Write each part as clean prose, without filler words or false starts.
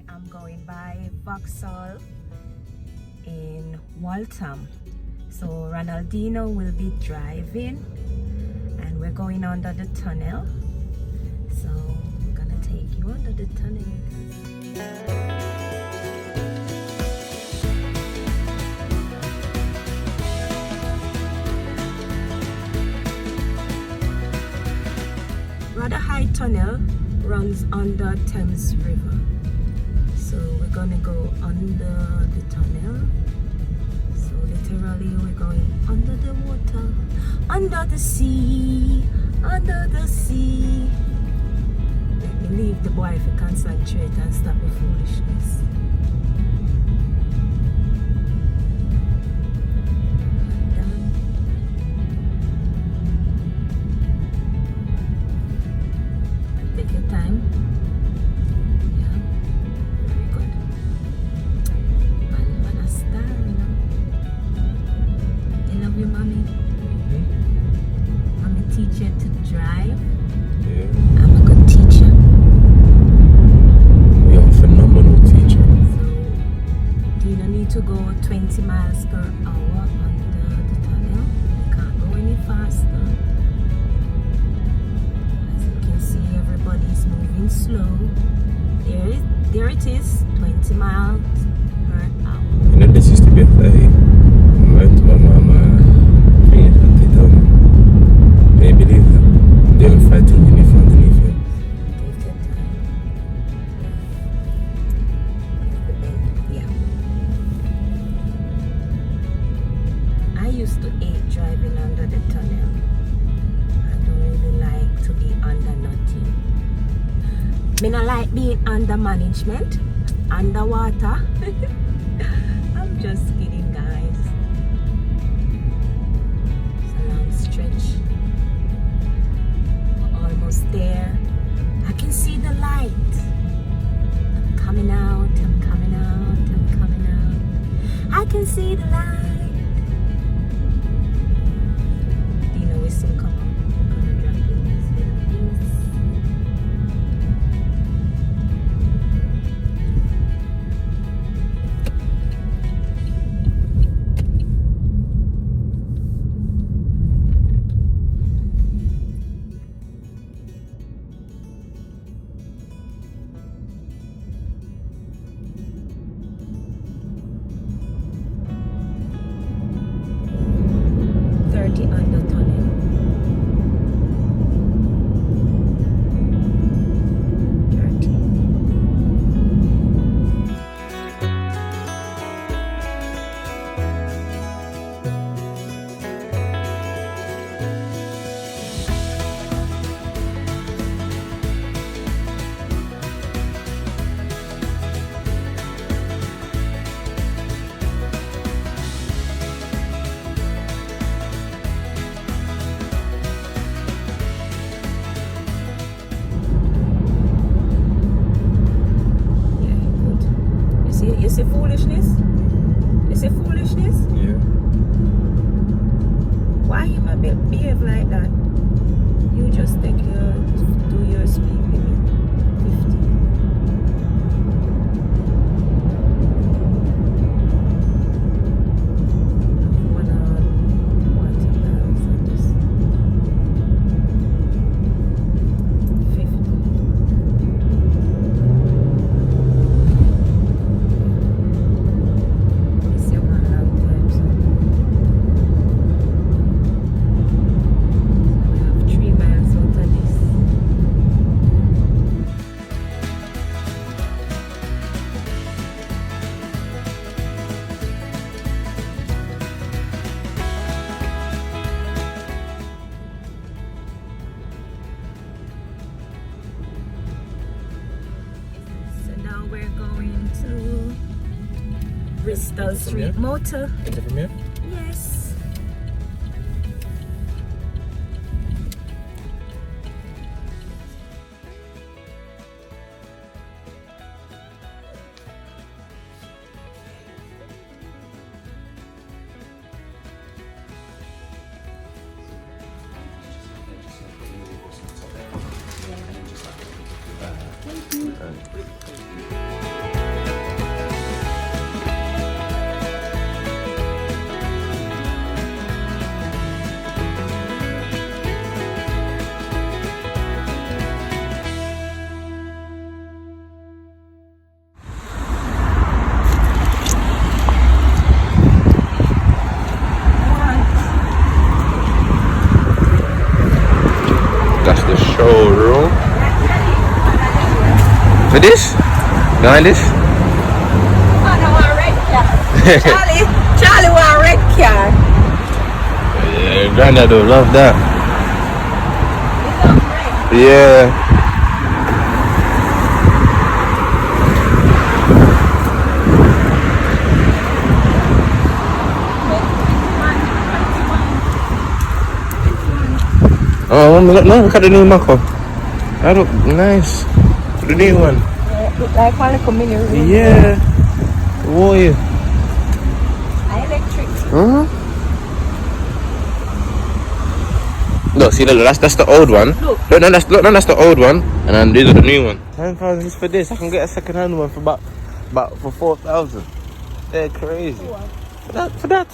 I'm going by Vauxhall in Waltham. So Ronaldino will be driving and we're going under the tunnel. So I'm gonna take you under the tunnel. Rather high tunnel runs under Thames River. So we're gonna go under the tunnel. So literally we're going under the water, under the sea, under the sea. Let me leave the boy if he concentrate and stop the foolishness. Take your time. Yeah, very good. Man a star, you know. You love your mommy? Mommy teach you to drive? Yeah. I'm a good teacher. You're a phenomenal teacher. So, do you need to go 20 miles per hour under the tunnel? You can't go any faster. As you can see, everybody's moving slow. There it is, 20 miles per hour. You know, this used to be a play. I went to my mama. They told me. They believe them. They will fight till you from underneath you. Take your time. Yeah. I used to hate driving under the tunnel. I don't really like to be under nothing. Me not like being under management, underwater. I'm just kidding, guys. It's a long stretch. We're almost there. I can see the light. I'm coming out, I'm coming out, I'm coming out. I can see the light. Dino will soon come up. I'm gonna drop in these little things. Under tunnel. You see foolishness? You see foolishness? Yeah. Why you might behave like that? You just take do your speed limit 50. We're going to Bristol Street Motor. Is it from here? Yes. Thank you. That's the showroom. For this? Behind this? Oh, no, a red car. Charlie want a red car. Yeah, Granddad will love that. It's not red. Yeah. Oh, look at the new Mako. That look nice. The new one. Yeah, look like one little mini room. Yeah. Whoa, yeah. Electric. Look, see, that's the old one. Look. That's the old one, and then these are the new one. 10,000 is for this. I can get a second-hand one for about for 4,000. They're crazy. For that.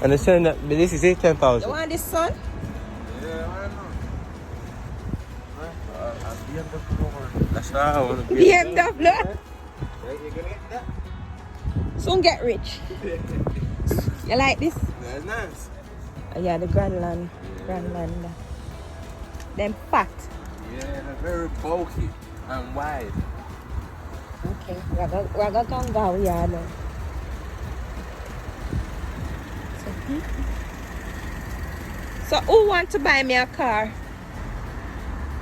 And they're saying that this is 10,000. You want this, son? Yeah, why not? That's how I want to be. BMW. You're gonna get that? Soon get rich. You like this? That's nice. Oh, yeah, the Grandland. Grandland. Them fat. Yeah, they're very bulky and wide. Okay, we're going to go here now. So who want to buy me a car?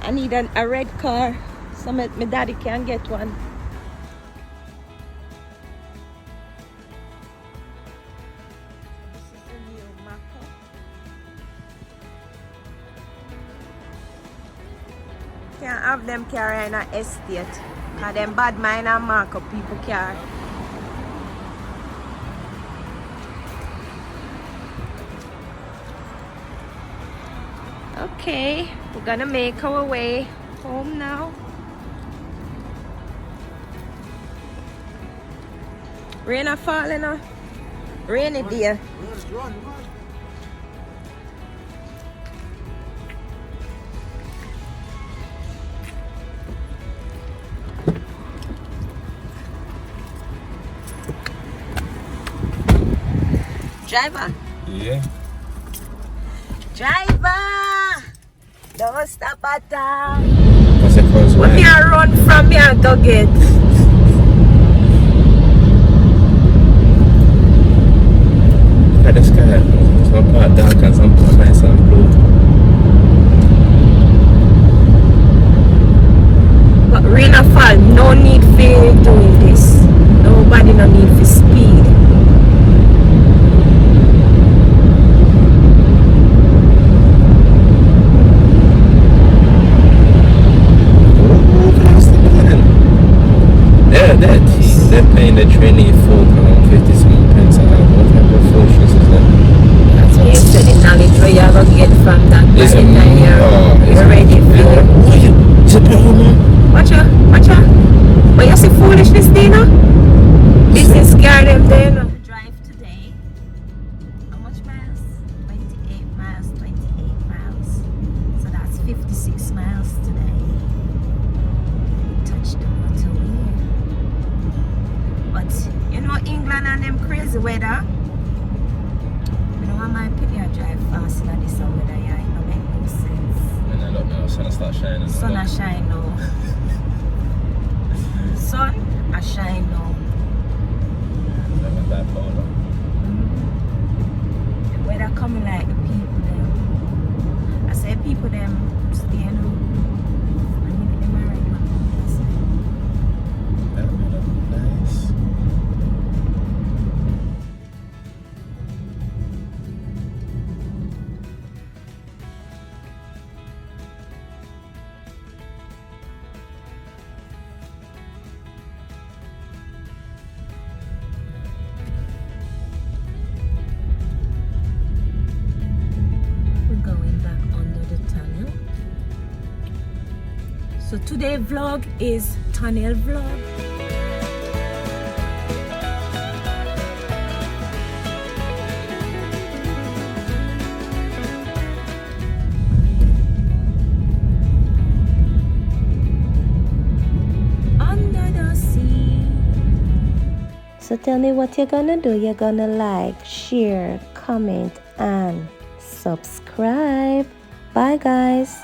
I need a red car so my daddy can get one. This is the new Mako. Can't have them car in an estate because them bad mind and mark up people car. Okay, we're gonna make our way home now. Rain are falling on. Rainy day. Driver. Yeah. Driver, don't stop at all. What's it called? When you run from here, go get. Look at the sky. Some part dark and some part nice and blue. But rain or fall, no need for doing this. Nobody no need for speed. They're paying the trainee £4.50 pence an hour. What type of foolishness is that? That's what you said, the knowledge where you're going to get from that. By the time you're ready for it. Is it better, man? Watch out, watch out. But you see foolishness, Dina? This is scare them there, no? Drive today. How much miles? 28 miles, 28 miles. So that's 56 miles today. Touch the motorway. But you know England and them crazy weather. I don't want my opinion drive fast in this weather, yeah. It don't make no sense. And then look now, sun start shining. Sun a shine now. Sun a shine now. The weather coming like the people them. I say people them stay now. I need them right now. That would look nice. So today's vlog is tunnel vlog. Under the sea. So tell me what you're gonna do. You're gonna like, share, comment and subscribe. Bye guys.